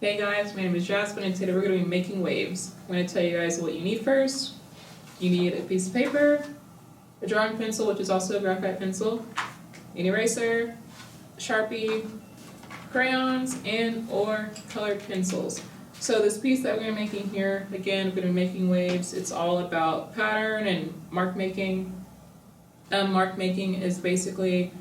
Hey guys, my name is Jasmine and today we're going to be making waves. I'm going to tell you guys what you need first. You need a piece of paper, a drawing pencil, which is also a graphite pencil, an eraser, a Sharpie, crayons, and or colored pencils. So this piece that we're making here, again, we're going to be making waves. It's all about pattern and mark making. Mark making is basically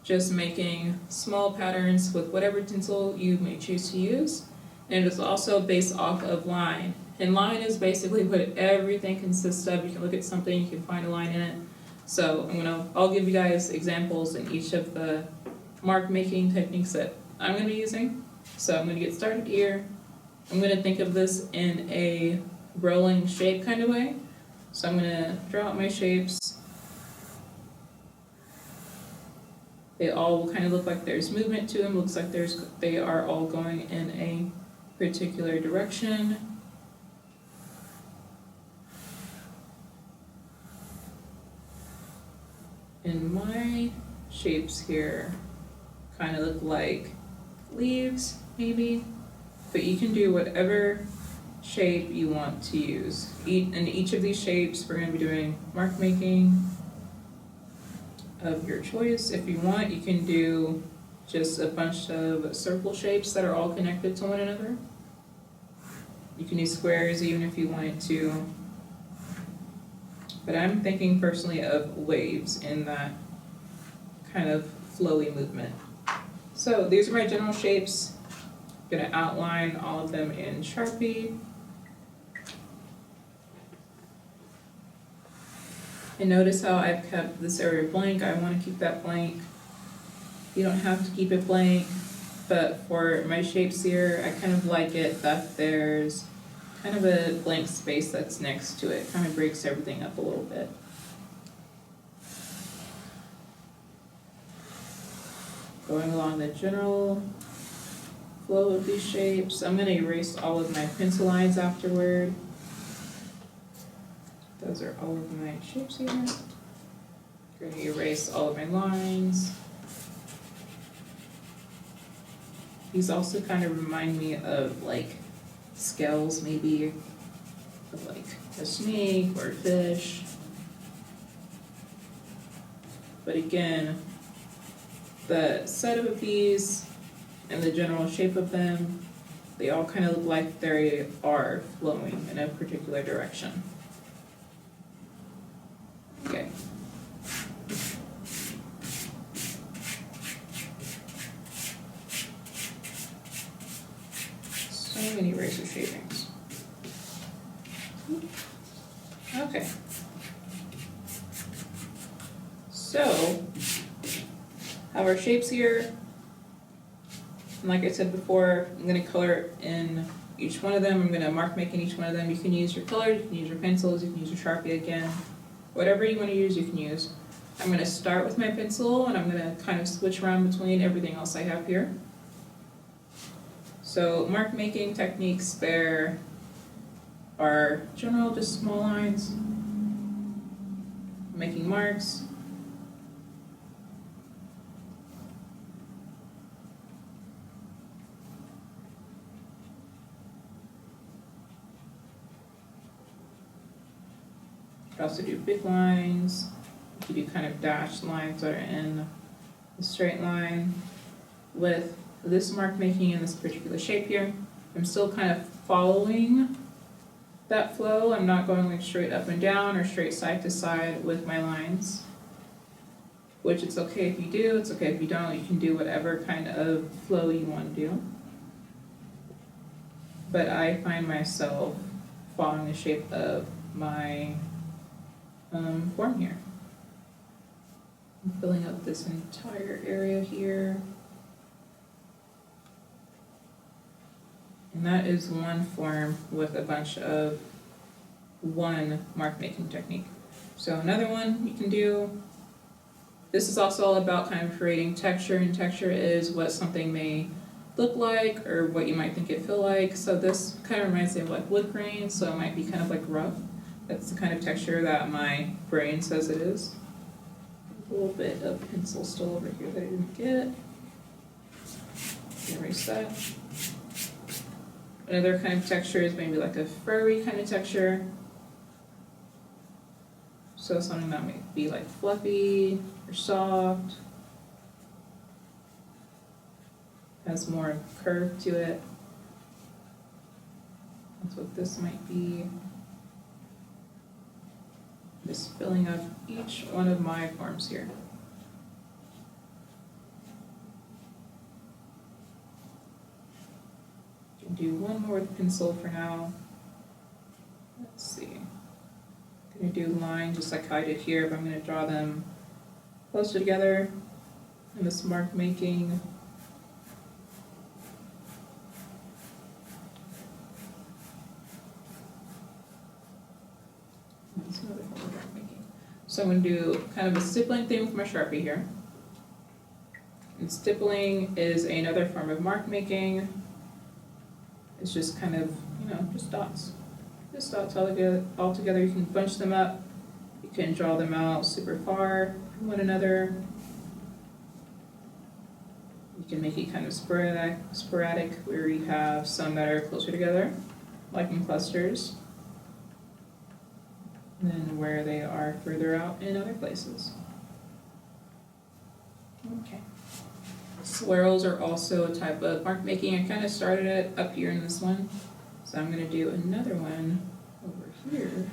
just making small patterns with whatever tinsel you may choose to use. And it's also based off of line. And line is basically what everything consists of. You can look at something, you can find a line in it. So I'll give you guys examples in each of the mark making techniques that I'm going to be using. So I'm going to get started here. I'm going to think of this in a rolling shape kind of way. So I'm going to draw out my shapes. They all will kind of look like there's movement to them. Looks like they are all going in a particular direction. And my shapes here kind of look like leaves, maybe. But you can do whatever shape you want to use. In each of these shapes, we're going to be doing mark making of your choice. If you want, you can do just a bunch of circle shapes that are all connected to one another. You can do squares even if you wanted to. But I'm thinking personally of waves in that kind of flowy movement. So these are my general shapes. I'm going to outline all of them in Sharpie. And notice how I've kept this area blank. I want to keep that blank. You don't have to keep it blank, but for my shapes here, I kind of like it that there's kind of a blank space that's next to it. Kind of breaks everything up a little bit. Going along the general flow of these shapes, I'm going to erase all of my pencil lines afterward. Those are all of my shapes here. I'm going to erase all of my lines. These also kind of remind me of like scales, maybe, of like a snake or a fish. But again, the set of these and the general shape of them, they all kind of look like they are flowing in a particular direction. Okay. So many eraser shavings. Okay. So, have our shapes here. And like I said before, I'm going to color in each one of them. I'm going to mark make in each one of them. You can use your colors, you can use your pencils, you can use your Sharpie again. Whatever you want to use, you can use. I'm going to start with my pencil and I'm going to kind of switch around between everything else I have here. So mark making techniques, there are general, just small lines, making marks. You can also do big lines. You do kind of dashed lines that are in a straight line. With this mark making in this particular shape here, I'm still kind of following that flow. I'm not going like straight up and down or straight side to side with my lines, which it's okay if you do, it's okay if you don't. You can do whatever kind of flow you want to do. But I find myself following the shape of my form here. I'm filling up this entire area here. And that is one form with a bunch of one mark making technique. So another one you can do, this is also all about kind of creating texture, and texture is what something may look like or what you might think it feel like. So this kind of reminds me of like wood grain, so it might be kind of like rough. That's the kind of texture that my brain says it is. A little bit of pencil still over here that I didn't get. Erase that. Another kind of texture is maybe like a furry kind of texture. So something that might be like fluffy or soft, has more curve to it. That's what this might be. Just filling up each one of my forms here. Do one more with pencil for now. Let's see. I'm gonna do lines just like how I did here, but I'm gonna draw them closer together in this mark making. That's another form of mark making. So I'm gonna do kind of a stippling thing with my Sharpie here. And stippling is another form of mark making. It's just kind of, just dots. Just dots all together. You can bunch them up. You can draw them out super far from one another. You can make it kind of sporadic where you have some that are closer together, like in clusters, and then where they are further out in other places. Okay. Swirls are also a type of mark making. I kind of started it up here in this one, so I'm going to do another one over here.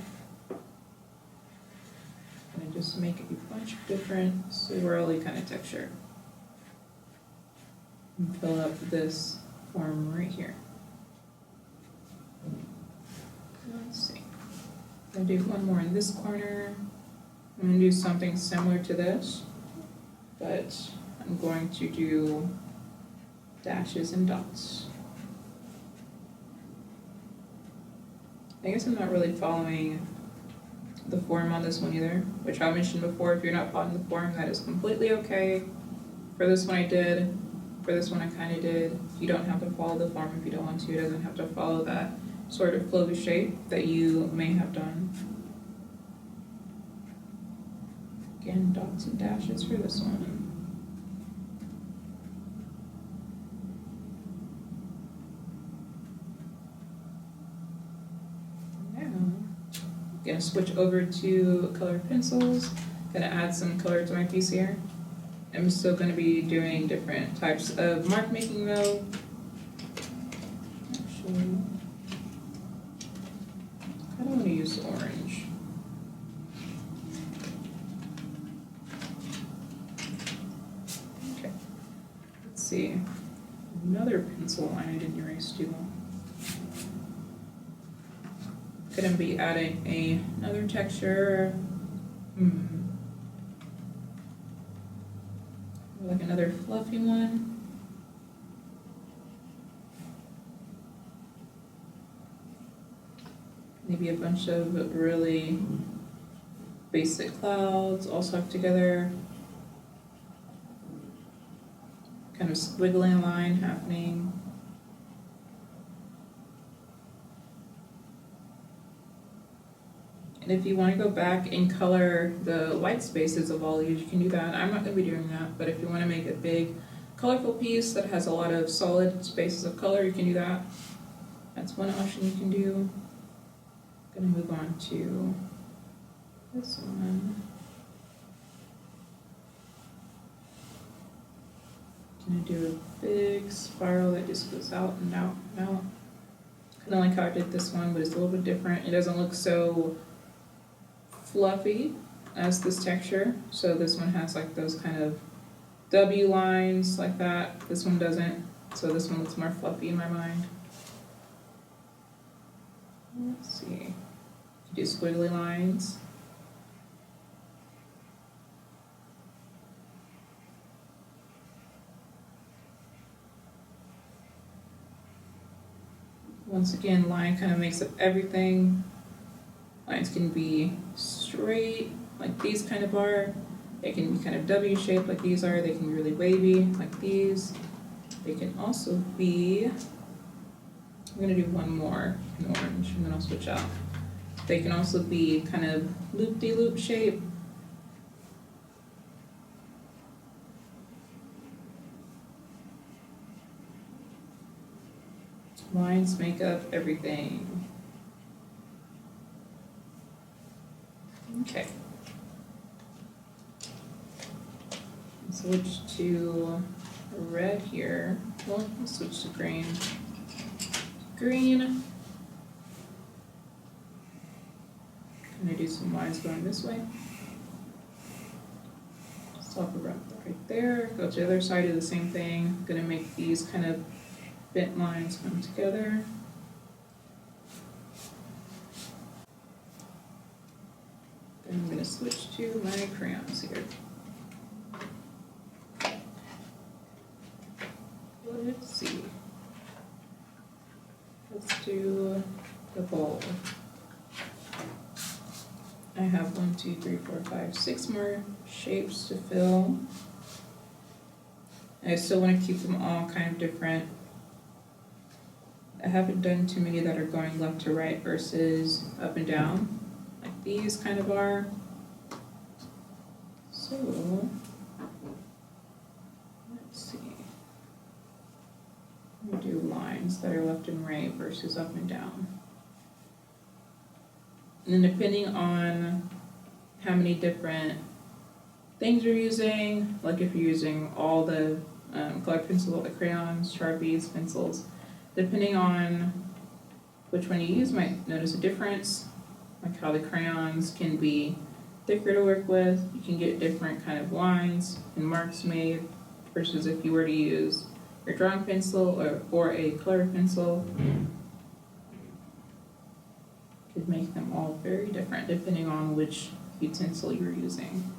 And just make a bunch of different swirly kind of texture. And fill up this form right here. Let's see. I'm going to do one more in this corner. I'm going to do something similar to this, but I'm going to do dashes and dots. I guess I'm not really following the form on this one either, which I mentioned before. If you're not following the form, that is completely okay. For this one I did, for this one I kind of did. You don't have to follow the form if you don't want to. It doesn't have to follow that sort of flowy shape that you may have done. Again, dots and dashes for this one. Gonna switch over to colored pencils. Gonna add some color to my piece here. I'm still gonna be doing different types of mark making though. Actually, I don't want to use orange. Okay, let's see. Another pencil line I didn't erase too long. Gonna be adding another texture, like another fluffy one. Maybe a bunch of really basic clouds all stuck together. Kind of squiggly line happening. And if you want to go back and color the white spaces of all these, you can do that. I'm not going to be doing that, but if you want to make a big, colorful piece that has a lot of solid spaces of color, you can do that. That's one option you can do. I'm going to move on to this one. I'm going to do a big spiral that just goes out and out and out. Kind of like how I did this one, but it's a little bit different. It doesn't look so fluffy as this texture. So this one has like those kind of W lines like that. This one doesn't. So this one looks more fluffy in my mind. Let's see. Do squiggly lines. Once again, line kind of makes up everything. Lines can be straight, like these kind of are. They can be kind of W-shaped, like these are. They can be really wavy, like these. They can also be, I'm gonna do one more in orange, and then I'll switch out. They can also be kind of loop-de-loop shape. Lines make up everything. Okay. Switch to red here. Well, let's switch to green. Green. I'm gonna do some lines going this way. Stop around right there. Go to the other side, do the same thing. I'm gonna make these kind of bent lines come together. Then I'm gonna switch to my crayons here. Let's see. Let's do the bowl. I have 1, 2, 3, 4, 5, 6 more shapes to fill. I still want to keep them all kind of different. I haven't done too many that are going left to right versus up and down, like these kind of are. So, let's see. I'm gonna do lines that are left and right versus up and down. And then depending on how many different things you're using, like if you're using all the colored pencils, all the crayons, Sharpies, pencils, depending on which one you use, you might notice a difference, like how the crayons can be thicker to work with. You can get different kind of lines and marks made versus if you were to use your drawing pencil or a colored pencil. Could make them all very different depending on which utensil you're using.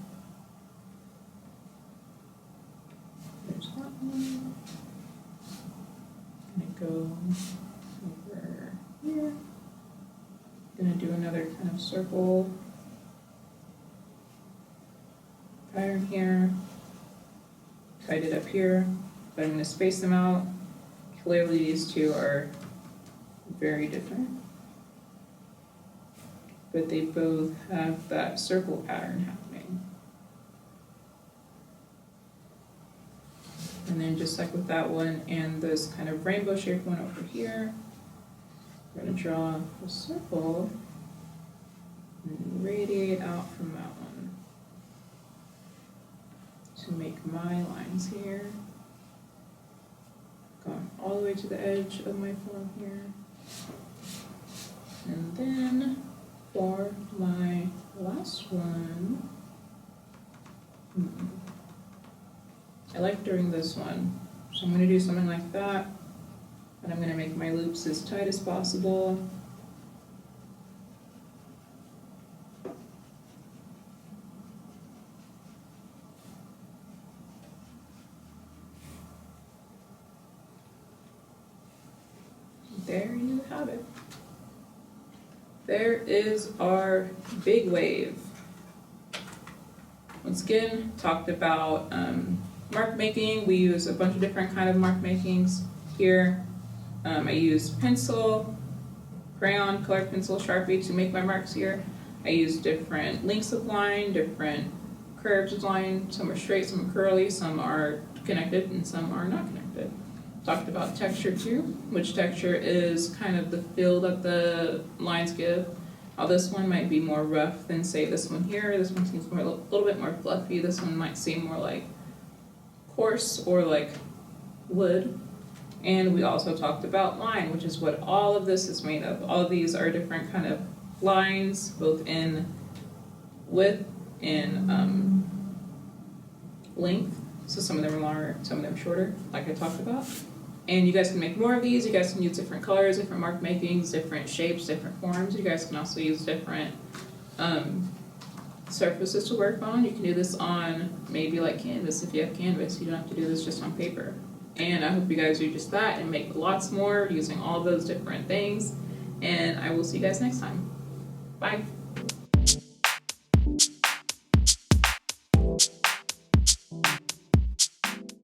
There's that one. Gonna go over here. Gonna do another kind of circle pattern here. Tied it up here, but I'm gonna space them out. Clearly these two are very different, but they both have that circle pattern happening. And then just like with that one and this kind of rainbow shaped one over here, we're gonna draw a circle and radiate out from that one to make my lines here. Going all the way to the edge of my form here. And then for my last one, I like doing this one, so I'm going to do something like that, and I'm going to make my loops as tight as possible. There you have it. There is our big wave. Once again, talked about mark making. We use a bunch of different kind of mark makings here. I use pencil, crayon, colored pencil, Sharpie to make my marks here. I use different lengths of line, different curves of line. Some are straight, some are curly, some are connected, and some are not connected. Talked about texture too, which texture is kind of the feel that the lines give. How this one might be more rough than say this one here. This one seems more a little bit more fluffy. This one might seem more like coarse or like wood. And we also talked about line, which is what all of this is made of. All of these are different kind of lines, both in width and length. So some of them are longer, some of them shorter, like I talked about. And you guys can make more of these. You guys can use different colors, different mark makings, different shapes, different forms. You guys can also use different surfaces to work on. You can do this on maybe like canvas if you have canvas. You don't have to do this just on paper. And I hope you guys do just that and make lots more using all those different things. And I will see you guys next time. Bye.